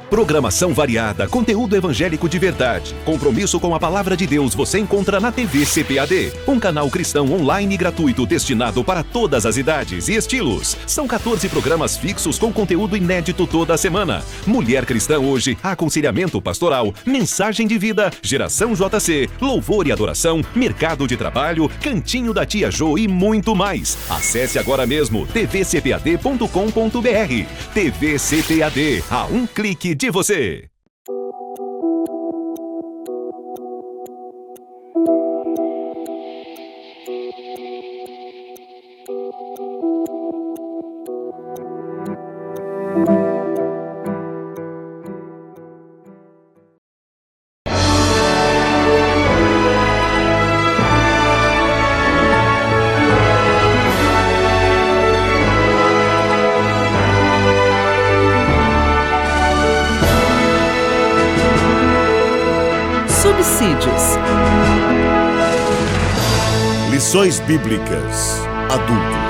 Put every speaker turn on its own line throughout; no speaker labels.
Programação variada, conteúdo evangélico de verdade, compromisso com a palavra de Deus você encontra na TV CPAD, um canal cristão online gratuito destinado para todas as idades e estilos. São 14 programas fixos com conteúdo inédito toda a semana. Mulher Cristã Hoje, aconselhamento pastoral, mensagem de vida, geração JC, louvor e adoração, mercado de trabalho, cantinho da Tia Jo e muito mais. Acesse agora mesmo tvcpad.com.br. TV CPAD, a um clique de você.
Subsídios.
Lições Bíblicas Adultos.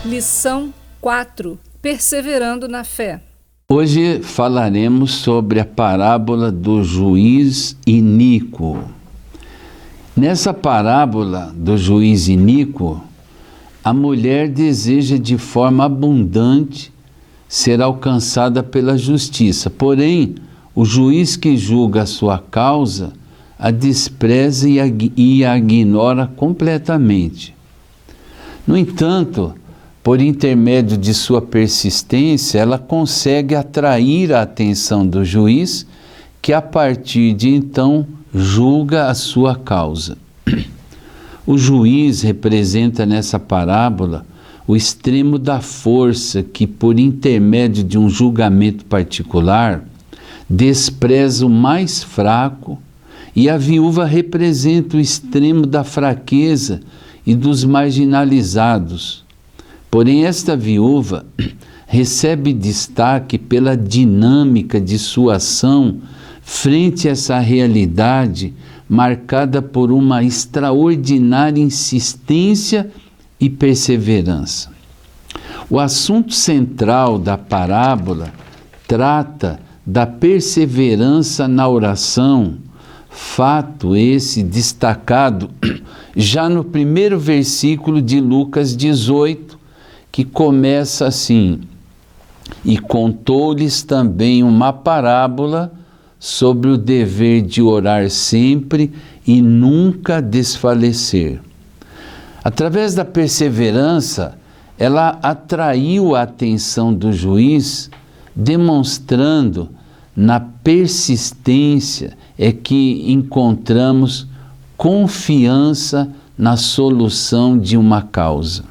Lição 4. Perseverando na fé.
Hoje falaremos sobre a parábola do juiz iníquo. Nessa parábola do juiz iníquo, a mulher deseja de forma abundante ser alcançada pela justiça, porém, o juiz que julga a sua causa a despreza e a ignora completamente. No entanto, por intermédio de sua persistência, ela consegue atrair a atenção do juiz, que a partir de então julga a sua causa. O juiz representa nessa parábola o extremo da força que, por intermédio de um julgamento particular, despreza o mais fraco, e a viúva representa o extremo da fraqueza e dos marginalizados. Porém, esta viúva recebe destaque pela dinâmica de sua ação frente a essa realidade marcada por uma extraordinária insistência e perseverança. O assunto central da parábola trata da perseverança na oração, fato esse destacado já no primeiro versículo de Lucas 18, que começa assim: e contou-lhes também uma parábola sobre o dever de orar sempre e nunca desfalecer. Através da perseverança, ela atraiu a atenção do juiz, demonstrando na persistência é que encontramos confiança na solução de uma causa.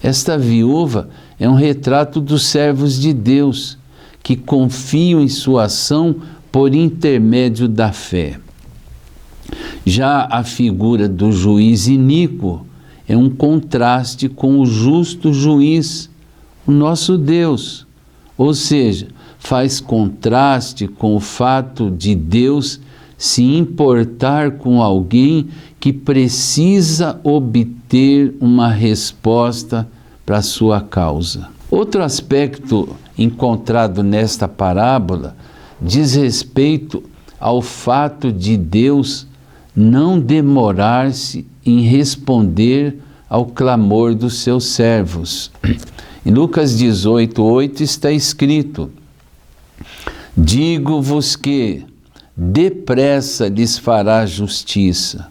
Esta viúva é um retrato dos servos de Deus, que confiam em sua ação por intermédio da fé. Já a figura do juiz iníquo é um contraste com o justo juiz, o nosso Deus, ou seja, faz contraste com o fato de Deus se importar com alguém que precisa obter uma resposta para a sua causa. Outro aspecto encontrado nesta parábola diz respeito ao fato de Deus não demorar-se em responder ao clamor dos seus servos. Em Lucas 18:8 está escrito: digo-vos que depressa lhes fará justiça.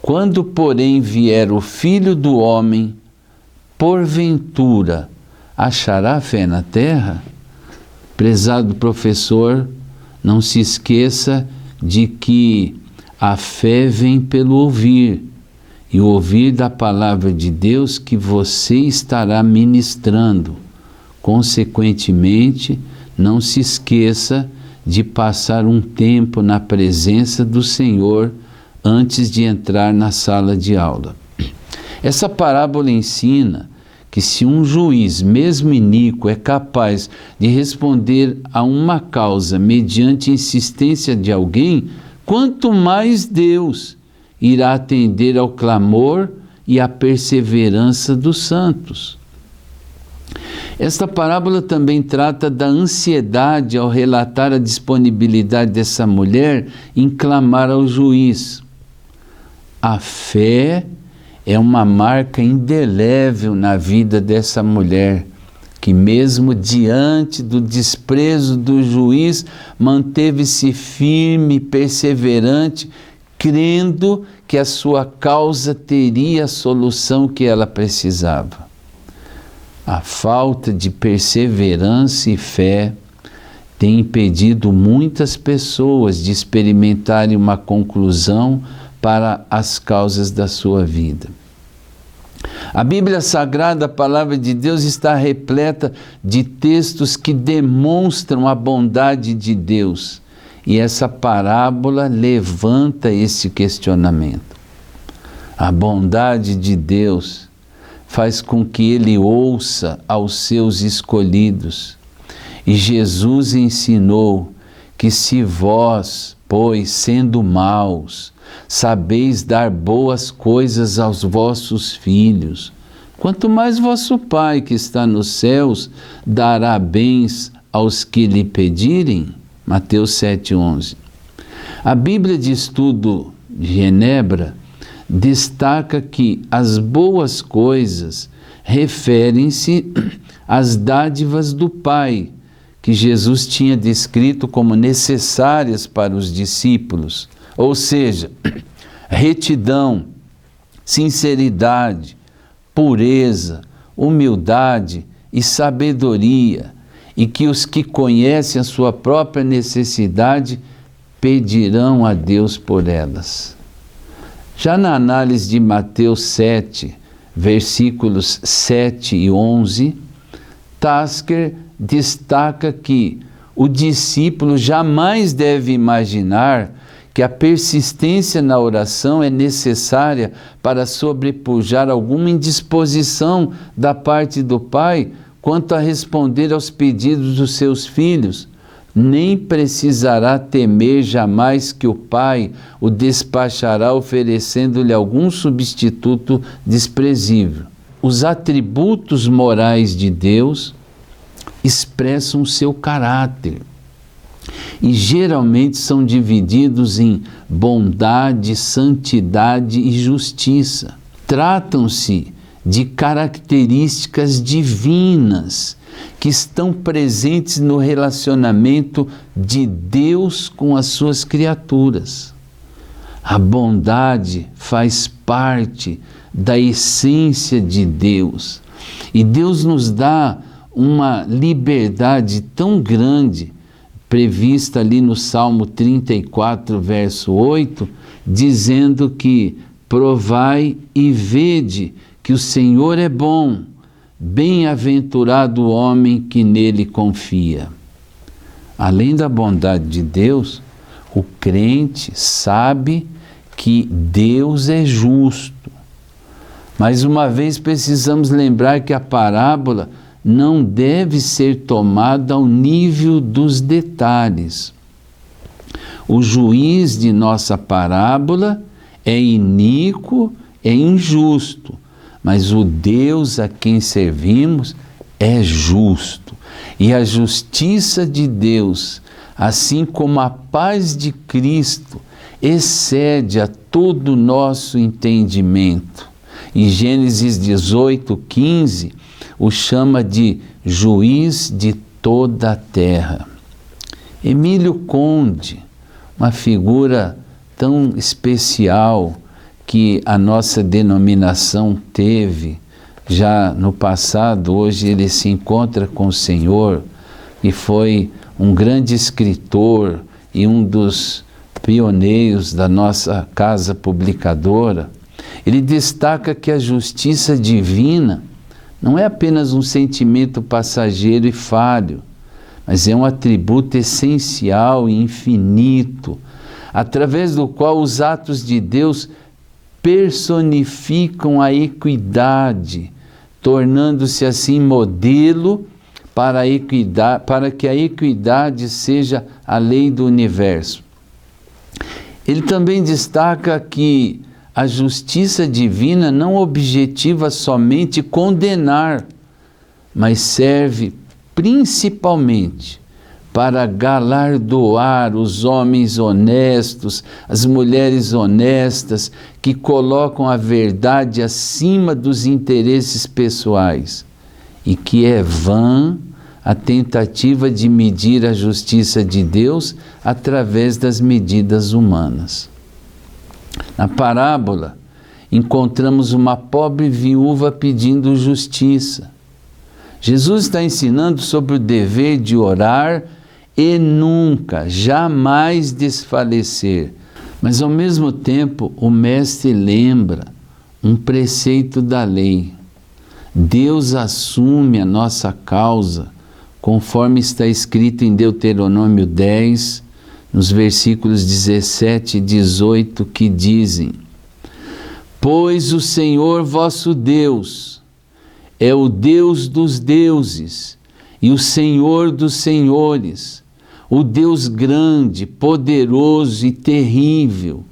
Quando, porém, vier o Filho do Homem, porventura achará fé na terra? Prezado professor, não se esqueça de que a fé vem pelo ouvir, e o ouvir da palavra de Deus que você estará ministrando. Consequentemente, não se esqueça de passar um tempo na presença do Senhor antes de entrar na sala de aula. Essa parábola ensina que se um juiz, mesmo iníquo, é capaz de responder a uma causa mediante insistência de alguém, quanto mais Deus irá atender ao clamor e à perseverança dos santos. Esta parábola também trata da ansiedade ao relatar a disponibilidade dessa mulher em clamar ao juiz. A fé é uma marca indelével na vida dessa mulher, que mesmo diante do desprezo do juiz, manteve-se firme e perseverante, crendo que a sua causa teria a solução que ela precisava. A falta de perseverança e fé tem impedido muitas pessoas de experimentarem uma conclusão para as causas da sua vida. A Bíblia Sagrada, a Palavra de Deus, está repleta de textos que demonstram a bondade de Deus. E essa parábola levanta esse questionamento. A bondade de Deus faz com que Ele ouça aos seus escolhidos. E Jesus ensinou que se vós, pois, sendo maus, sabeis dar boas coisas aos vossos filhos, quanto mais vosso Pai que está nos céus dará bens aos que lhe pedirem. Mateus 7,11. A Bíblia de Estudo de Genebra destaca que as boas coisas referem-se às dádivas do Pai, que Jesus tinha descrito como necessárias para os discípulos, ou seja, retidão, sinceridade, pureza, humildade e sabedoria, e que os que conhecem a sua própria necessidade pedirão a Deus por elas. Já na análise de Mateus 7, versículos 7 e 11, Tasker destaca que o discípulo jamais deve imaginar que a persistência na oração é necessária para sobrepujar alguma indisposição da parte do Pai quanto a responder aos pedidos dos seus filhos. Nem precisará temer jamais que o Pai o despachará oferecendo-lhe algum substituto desprezível. Os atributos morais de Deus expressam o seu caráter e geralmente são divididos em bondade, santidade e justiça. Tratam-se de características divinas que estão presentes no relacionamento de Deus com as suas criaturas. A bondade faz parte da essência de Deus e Deus nos dá uma liberdade tão grande, prevista ali no Salmo 34, verso 8, dizendo que provai e vede que o Senhor é bom, bem-aventurado o homem que nele confia. Além da bondade de Deus, o crente sabe que Deus é justo. Mais uma vez precisamos lembrar que a parábola não deve ser tomada ao nível dos detalhes. O juiz de nossa parábola é iníquo, é injusto, mas o Deus a quem servimos é justo. E a justiça de Deus, assim como a paz de Cristo, excede a todo o nosso entendimento. Em Gênesis 18:15, o chama de juiz de toda a terra. Emílio Conde, uma figura tão especial que a nossa denominação teve já no passado, hoje ele se encontra com o Senhor, e foi um grande escritor e um dos pioneiros da nossa casa publicadora. Ele destaca que a justiça divina não é apenas um sentimento passageiro e falho, mas é um atributo essencial e infinito, através do qual os atos de Deus personificam a equidade, tornando-se assim modelo para que a equidade seja a lei do universo. Ele também destaca que a justiça divina não objetiva somente condenar, mas serve principalmente para galardoar os homens honestos, as mulheres honestas, que colocam a verdade acima dos interesses pessoais, e que é vã a tentativa de medir a justiça de Deus através das medidas humanas. Na parábola, encontramos uma pobre viúva pedindo justiça. Jesus está ensinando sobre o dever de orar e nunca, jamais desfalecer. Mas ao mesmo tempo, o mestre lembra um preceito da lei. Deus assume a nossa causa, conforme está escrito em Deuteronômio 10, nos versículos 17 e 18, que dizem: Pois o Senhor vosso Deus é o Deus dos deuses e o Senhor dos senhores, o Deus grande, poderoso e terrível,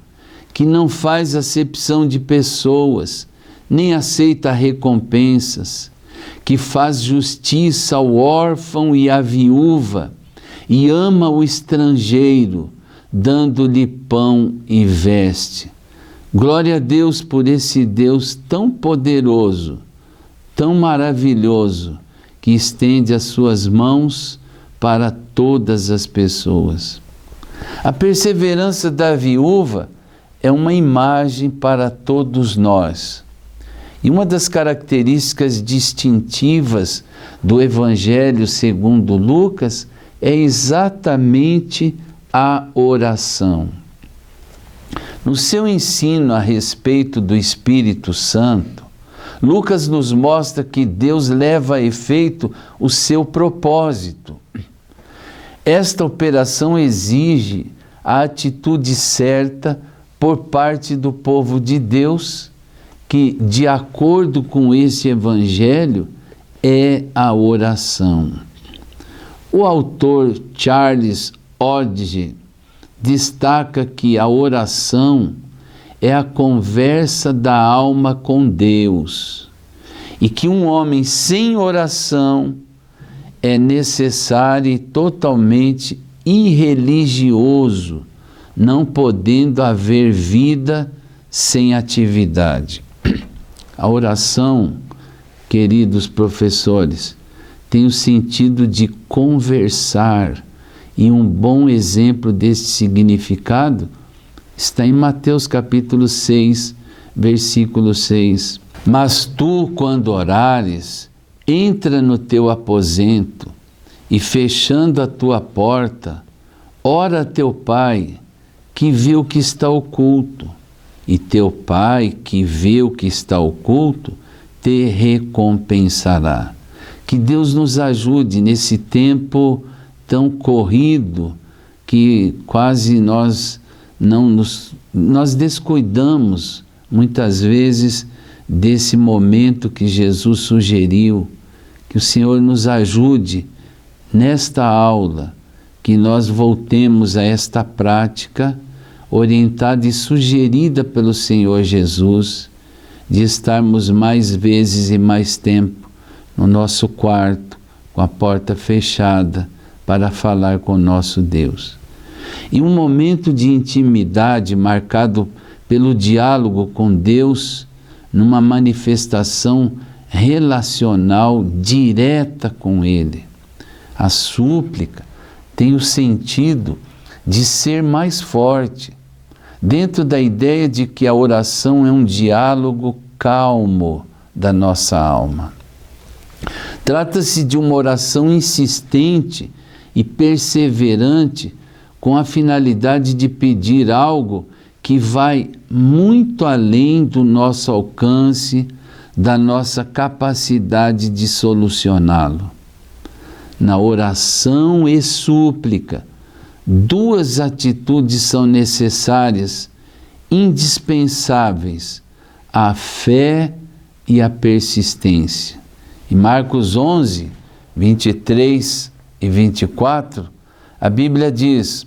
que não faz acepção de pessoas, nem aceita recompensas, que faz justiça ao órfão e à viúva, e ama o estrangeiro, dando-lhe pão e veste. Glória a Deus por esse Deus tão poderoso, tão maravilhoso, que estende as suas mãos para todas as pessoas. A perseverança da viúva é uma imagem para todos nós. E uma das características distintivas do Evangelho segundo Lucas é exatamente a oração. No seu ensino a respeito do Espírito Santo, Lucas nos mostra que Deus leva a efeito o seu propósito. Esta operação exige a atitude certa por parte do povo de Deus, que, de acordo com esse Evangelho, é a oração. O autor Charles Hodge destaca que a oração é a conversa da alma com Deus, e que um homem sem oração é necessário e totalmente irreligioso, não podendo haver vida sem atividade. A oração, queridos professores, tem o sentido de conversar, e um bom exemplo deste significado está em Mateus capítulo 6, versículo 6. Mas tu, quando orares, entra no teu aposento e, fechando a tua porta, ora a teu Pai, que vê o que está oculto, e teu Pai, que vê o que está oculto, te recompensará. Que Deus nos ajude nesse tempo tão corrido que quase nós descuidamos muitas vezes desse momento que Jesus sugeriu. Que o Senhor nos ajude nesta aula, que nós voltemos a esta prática orientada e sugerida pelo Senhor Jesus, de estarmos mais vezes e mais tempo no nosso quarto, com a porta fechada, para falar com o nosso Deus. E um momento de intimidade marcado pelo diálogo com Deus, numa manifestação relacional direta com Ele. A súplica tem o sentido de ser mais forte, dentro da ideia de que a oração é um diálogo calmo da nossa alma. Trata-se de uma oração insistente e perseverante, com a finalidade de pedir algo que vai muito além do nosso alcance, da nossa capacidade de solucioná-lo. Na oração e súplica, duas atitudes são necessárias, indispensáveis: a fé e a persistência. Em Marcos 11, 23 e 24, a Bíblia diz: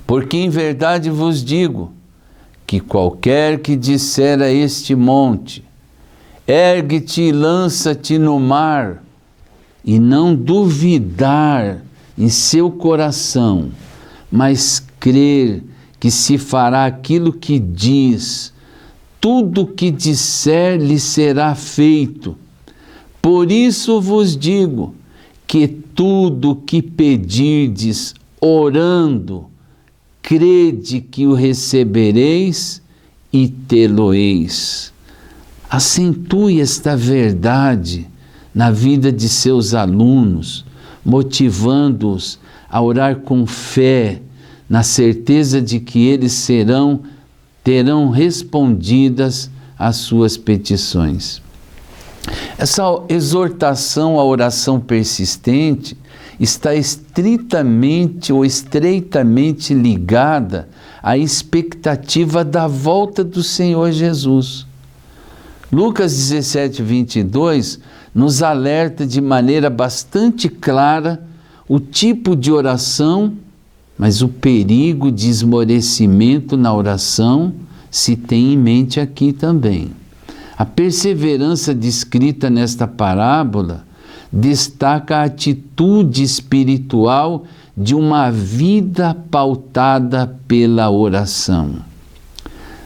porque em verdade vos digo, que qualquer que disser a este monte, ergue-te e lança-te no mar, e não duvidar em seu coração, mas crer que se fará aquilo que diz, tudo que disser lhe será feito. Por isso vos digo que tudo que pedirdes orando, crede que o recebereis e tê-lo-eis. Acentue esta verdade na vida de seus alunos, motivando-os a orar com fé, na certeza de que eles terão respondidas as suas petições. Essa exortação à oração persistente está estritamente ou estreitamente ligada à expectativa da volta do Senhor Jesus. Lucas 17, 22 nos alerta de maneira bastante clara o tipo de oração, mas o perigo de esmorecimento na oração se tem em mente aqui também. A perseverança descrita nesta parábola destaca a atitude espiritual de uma vida pautada pela oração.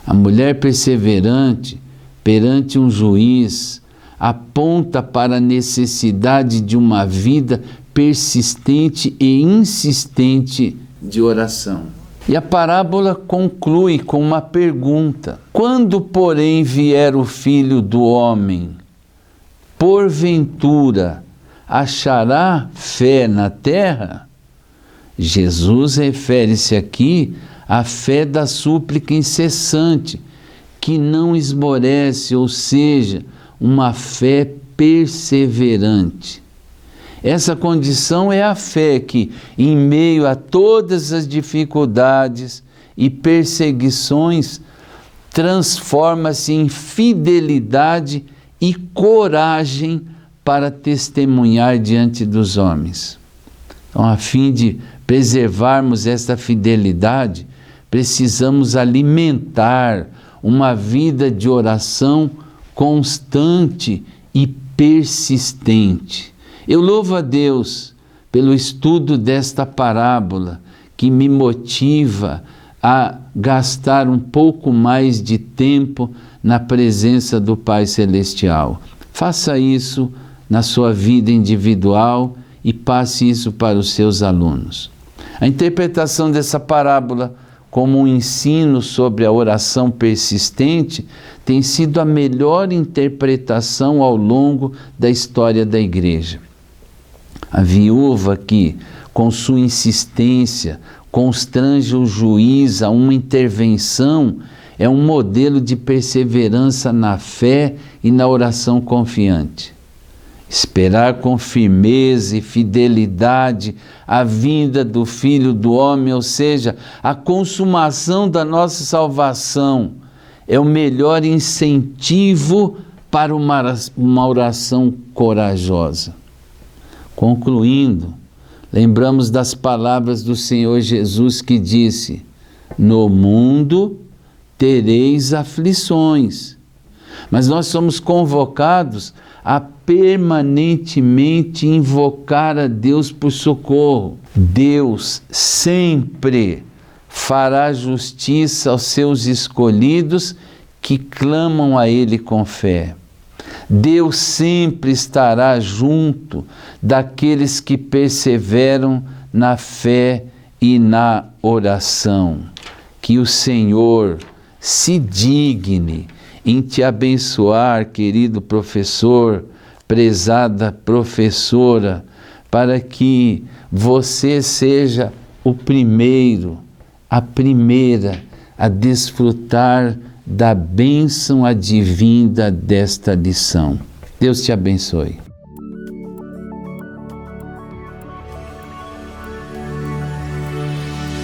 A mulher perseverante perante um juiz aponta para a necessidade de uma vida persistente e insistente de oração. E a parábola conclui com uma pergunta: quando, porém, vier o Filho do Homem, porventura achará fé na terra? Jesus refere-se aqui à fé da súplica incessante, que não esmorece, ou seja, uma fé perseverante. Essa condição é a fé que, em meio a todas as dificuldades e perseguições, transforma-se em fidelidade e coragem para testemunhar diante dos homens. Então, a fim de preservarmos esta fidelidade, precisamos alimentar uma vida de oração constante e persistente. Eu louvo a Deus pelo estudo desta parábola, que me motiva a gastar um pouco mais de tempo na presença do Pai Celestial. Faça isso na sua vida individual e passe isso para os seus alunos. A interpretação dessa parábola como um ensino sobre a oração persistente tem sido a melhor interpretação ao longo da história da Igreja. A viúva que, com sua insistência, constrange o juiz a uma intervenção, é um modelo de perseverança na fé e na oração confiante. Esperar com firmeza e fidelidade a vinda do Filho do Homem, ou seja, a consumação da nossa salvação, é o melhor incentivo para uma oração corajosa. Concluindo, lembramos das palavras do Senhor Jesus que disse: no mundo tereis aflições, mas nós somos convocados a permanentemente invocar a Deus por socorro. Deus sempre fará justiça aos seus escolhidos que clamam a Ele com fé. Deus sempre estará junto daqueles que perseveram na fé e na oração. Que o Senhor se digne em te abençoar, querido professor, prezada professora, para que você seja o primeiro, a primeira a desfrutar da bênção advinda desta lição. Deus te abençoe.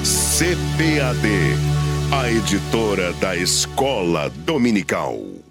CPAD, a editora da Escola Dominical.